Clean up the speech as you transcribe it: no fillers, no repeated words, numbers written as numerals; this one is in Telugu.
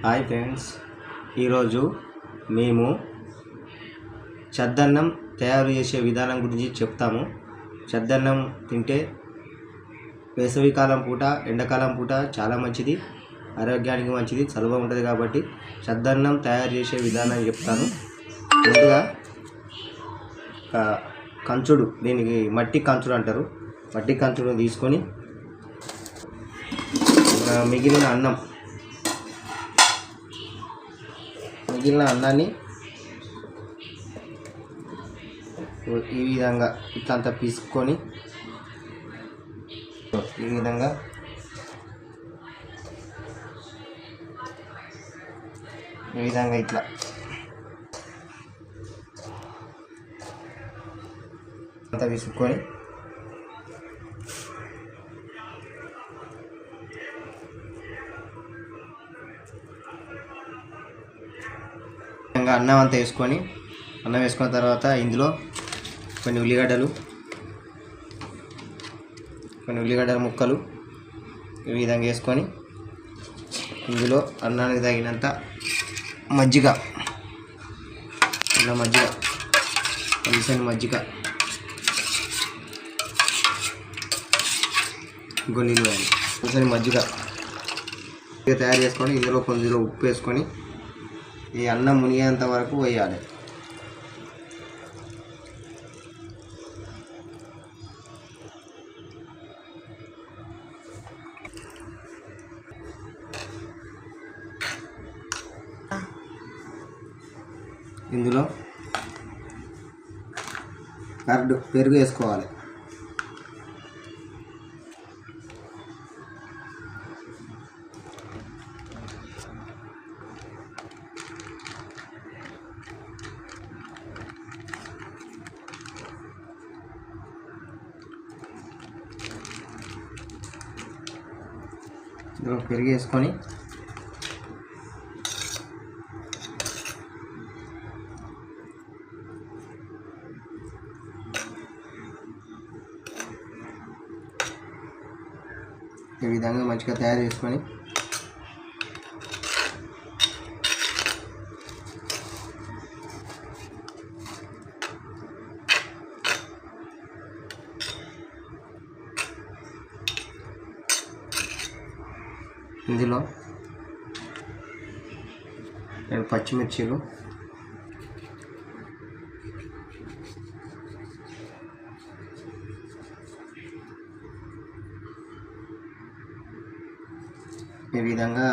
హాయ్ ఫ్రెండ్స్, ఈరోజు మేము చద్దన్నం తయారు చేసే విధానం గురించి చెప్తాము. చద్దన్నం తింటే వేసవికాలం పూట, ఎండాకాలం పూట చాలా మంచిది, ఆరోగ్యానికి మంచిది, చలువ ఉంటుంది. కాబట్టి చద్దన్నం తయారు చేసే విధానం చెప్తాను. ముందుగా కంచుడు, దీనికి మట్టి కంచుడు అంటారు. మట్టి కంచుడు తీసుకొని మిగిలిన అన్నాన్ని ఈ విధంగా ఇట్లంతా పీసుకొని ఈ విధంగా ఇట్లా అంతా విసుక్కొని అన్నం అంతా వేసుకొని అన్నం వేసుకున్న తర్వాత ఇందులో కొన్ని ఉల్లిగడ్డల ముక్కలు ఈ విధంగా వేసుకొని ఇందులో అన్నానికి తగినంత మజ్జిగ, పలిసని మజ్జిగ, నీళ్ళు వేయాలి. పలిసని మజ్జిగ తయారు చేసుకొని ఇందులో కొంచెం ఉప్పు వేసుకొని ఈ అన్నం మునిగేంత వరకు వేయాలి. ఇందులో పెరుగు వేసుకోవాలి. ఇందులో పెరుగు వేసుకొని ఈ విధంగా మంచిగా తయారు చేసుకొని ఇందులో 2 పచ్చిమిర్చీలు, ఈ విధంగా